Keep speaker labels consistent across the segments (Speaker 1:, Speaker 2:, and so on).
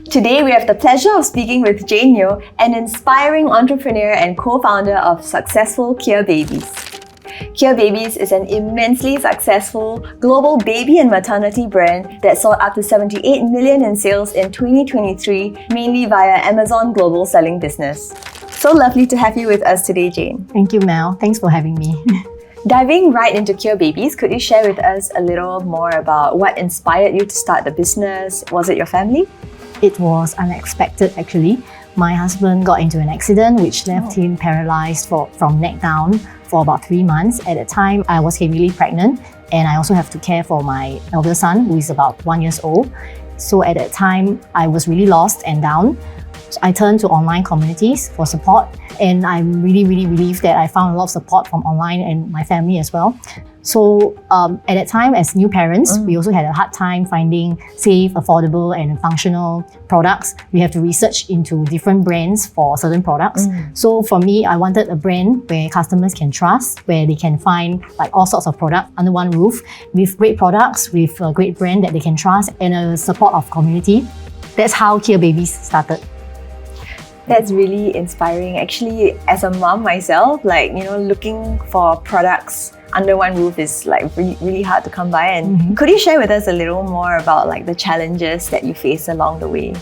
Speaker 1: Today, we have the pleasure of speaking with Jane Yeo, an inspiring entrepreneur and co-founder of successful Kea Babies. Kea Babies is an immensely successful global baby and maternity brand that sold up to 78 million in sales in 2023, mainly via Amazon global selling business. So lovely to have you with us today, Jane.
Speaker 2: Thank you, Mel. Thanks for having me.
Speaker 1: Diving right into Kea Babies, could you share with us a little more about what inspired you to start the business? Was it your family?
Speaker 2: It was unexpected, actually. My husband got into an accident which left him paralyzed from neck down for about 3 months. At the time, I was heavily pregnant, and I also have to care for my elder son, who is about 1 year old. So at that time, I was really lost and down. So I turned to online communities for support, and I'm really relieved that I found a lot of support from online and my family as well. So at that time, as new parents, we also had a hard time finding safe, affordable and functional products. We have to research into different brands for certain products. So for me, I wanted a brand where customers can trust, where they can find like all sorts of products under one roof, with great products, with a great brand that they can trust, and a support of community. That's how Kea Babies started.
Speaker 1: That's really inspiring. Actually, as a mom myself, looking for products under one roof is really hard to come by. And could you share with us a little more about the challenges that you face along the way?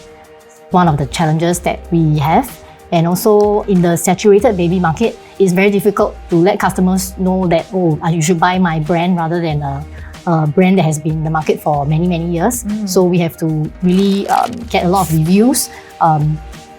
Speaker 2: One of the challenges that we have, and also in the saturated baby market, it's very difficult to let customers know that, you should buy my brand rather than a brand that has been in the market for many years. So we have to really get a lot of reviews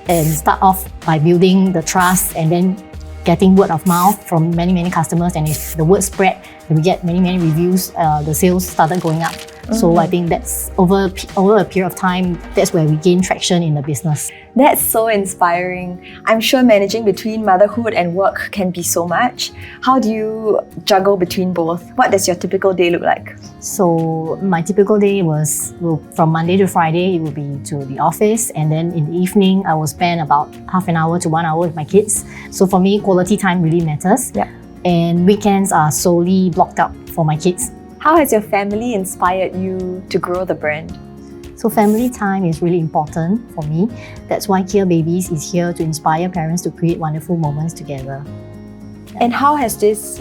Speaker 2: and start off by building the trust and then getting word of mouth from many customers. And if the word spread and we get many reviews, the sales started going up. So I think that's over a period of time, that's where we gain traction in the business.
Speaker 1: That's so inspiring. I'm sure managing between motherhood and work can be so much. How do you juggle between both? What does your typical day look like?
Speaker 2: So my typical day was from Monday to Friday, it will be to the office, and then in the evening, I will spend about half an hour to 1 hour with my kids. So for me, quality time really matters.
Speaker 1: Yeah.
Speaker 2: And weekends are solely blocked out for my kids.
Speaker 1: How has your family inspired you to grow the brand?
Speaker 2: So family time is really important for me. That's why Kea Babies is here to inspire parents to create wonderful moments together.
Speaker 1: And how has this,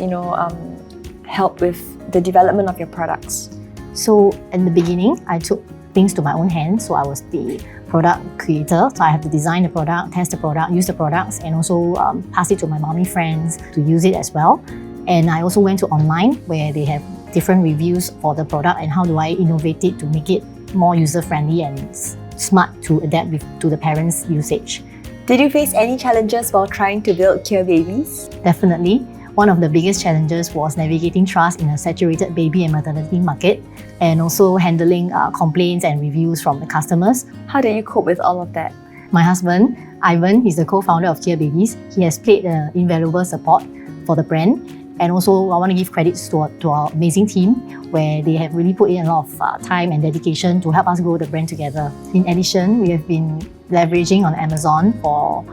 Speaker 1: helped with the development of your products?
Speaker 2: So in the beginning, I took things to my own hands. So I was the product creator. So I have to design the product, test the product, use the products, and also pass it to my mommy friends to use it as well. And I also went to online where they have different reviews for the product and how do I innovate it to make it more user-friendly and smart to adapt to the parents' usage.
Speaker 1: Did you face any challenges while trying to build Kea Babies?
Speaker 2: Definitely. One of the biggest challenges was navigating trust in a saturated baby and maternity market, and also handling complaints and reviews from the customers.
Speaker 1: How did you cope with all of that?
Speaker 2: My husband, Ivan, he's the co-founder of Kea Babies. He has played invaluable support for the brand. And also, I want to give credits to our amazing team, where they have really put in a lot of time and dedication to help us grow the brand together. In addition, we have been leveraging on Amazon for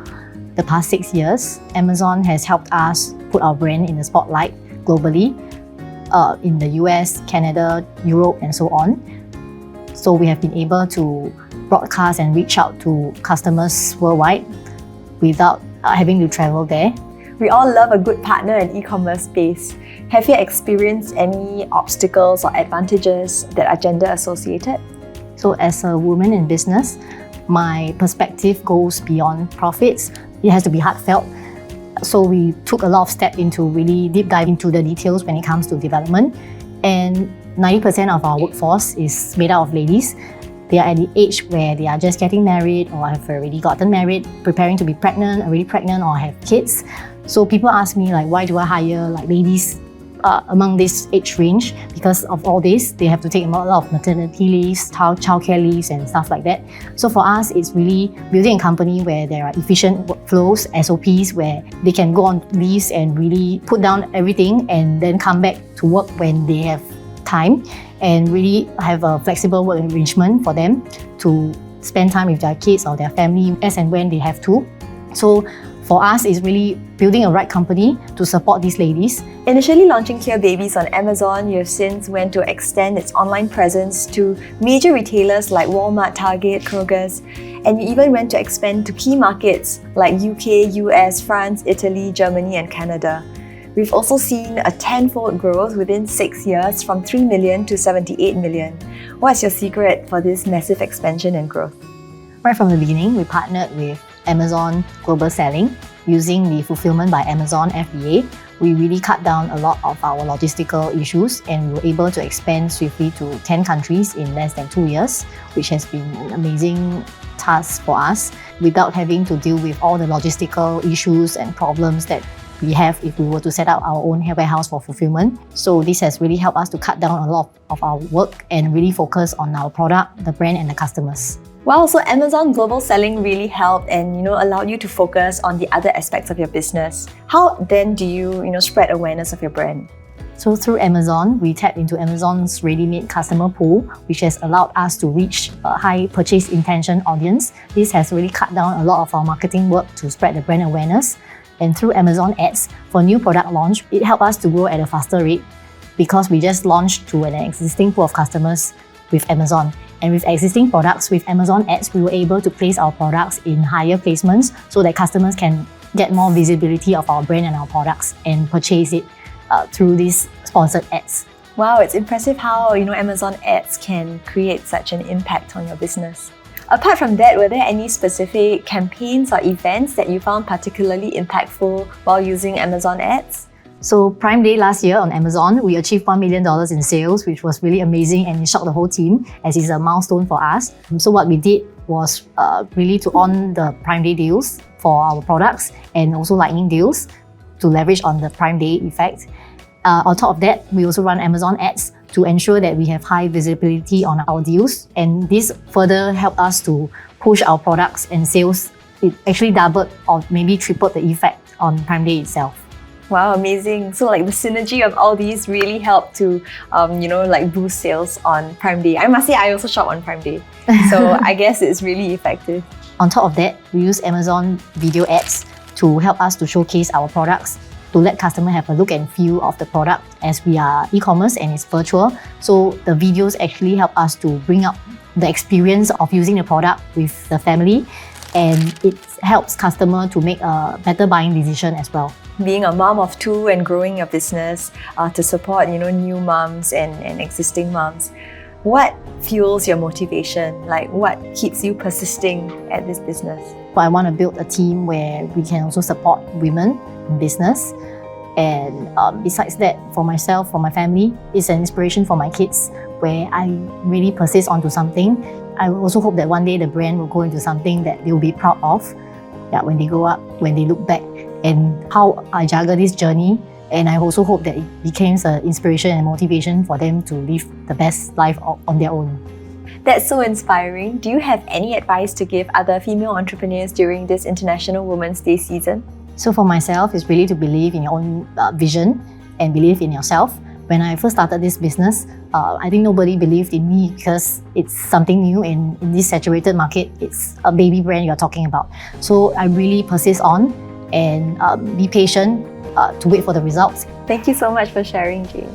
Speaker 2: the past 6 years. Amazon has helped us put our brand in the spotlight globally, in the US, Canada, Europe, and so on. So we have been able to broadcast and reach out to customers worldwide without having to travel there.
Speaker 1: We all love a good partner in e-commerce space. Have you experienced any obstacles or advantages that are gender associated?
Speaker 2: So as a woman in business, my perspective goes beyond profits. It has to be heartfelt. So we took a lot of steps into really deep dive into the details when it comes to development. And 90% of our workforce is made up of ladies. They are at the age where they are just getting married or have already gotten married, preparing to be pregnant, already pregnant, or have kids. So people ask me why do I hire ladies among this age range? Because of all this, they have to take a lot of maternity leaves, childcare leaves and stuff like that. So for us, it's really building a company where there are efficient workflows, SOPs, where they can go on leaves and really put down everything and then come back to work when they have time, and really have a flexible work arrangement for them to spend time with their kids or their family as and when they have to. So For us, it's really building a right company to support these ladies.
Speaker 1: Initially launching Clear Babies on Amazon, you have since went to extend its online presence to major retailers like Walmart, Target, Kroger's, and you even went to expand to key markets like UK, US, France, Italy, Germany, and Canada. We've also seen a tenfold growth within 6 years from 3 million to 78 million. What's your secret for this massive expansion and growth?
Speaker 2: Right from the beginning, we partnered with Amazon Global Selling. Using the Fulfillment by Amazon FBA, we really cut down a lot of our logistical issues and we were able to expand swiftly to 10 countries in less than 2 years, which has been an amazing task for us without having to deal with all the logistical issues and problems that we have if we were to set up our own warehouse for fulfillment. So this has really helped us to cut down a lot of our work and really focus on our product, the brand and the customers.
Speaker 1: Wow, so Amazon Global Selling really helped and allowed you to focus on the other aspects of your business. How then do you spread awareness of your brand?
Speaker 2: So through Amazon, we tapped into Amazon's ready-made customer pool, which has allowed us to reach a high purchase intention audience. This has really cut down a lot of our marketing work to spread the brand awareness. And through Amazon Ads, for new product launch, it helped us to grow at a faster rate because we just launched to an existing pool of customers with Amazon. And with existing products, with Amazon Ads, we were able to place our products in higher placements so that customers can get more visibility of our brand and our products and purchase it through these sponsored ads.
Speaker 1: Wow, it's impressive how Amazon Ads can create such an impact on your business. Apart from that, were there any specific campaigns or events that you found particularly impactful while using Amazon Ads?
Speaker 2: So Prime Day last year on Amazon, we achieved $1 million in sales, which was really amazing and it shocked the whole team as it's a milestone for us. So what we did was really to on the Prime Day deals for our products and also lightning deals to leverage on the Prime Day effect. On top of that, we also run Amazon Ads to ensure that we have high visibility on our deals, and this further helped us to push our products and sales. It actually doubled or maybe tripled the effect on Prime Day itself.
Speaker 1: Wow, amazing. So the synergy of all these really helped to, boost sales on Prime Day. I must say, I also shop on Prime Day. So I guess it's really effective.
Speaker 2: On top of that, we use Amazon video ads to help us to showcase our products, to let customers have a look and feel of the product as we are e-commerce and it's virtual. So the videos actually help us to bring up the experience of using the product with the family, and it helps customer to make a better buying decision as well.
Speaker 1: Being a mom of two and growing your business to support new moms and existing moms, what fuels your motivation? What keeps you persisting at this business?
Speaker 2: I want to build a team where we can also support women in business. And besides that, for myself, for my family, it's an inspiration for my kids where I really persist onto something. I also hope that one day the brand will go into something that they'll be proud of when they grow up, when they look back, and how I juggle this journey. And I also hope that it becomes an inspiration and motivation for them to live the best life on their own.
Speaker 1: That's so inspiring. Do you have any advice to give other female entrepreneurs during this International Women's Day season?
Speaker 2: So for myself, it's really to believe in your own vision and believe in yourself. When I first started this business, I think nobody believed in me because it's something new and in this saturated market, it's a baby brand you're talking about. So I really persist on and be patient to wait for the results.
Speaker 1: Thank you so much for sharing, Jane.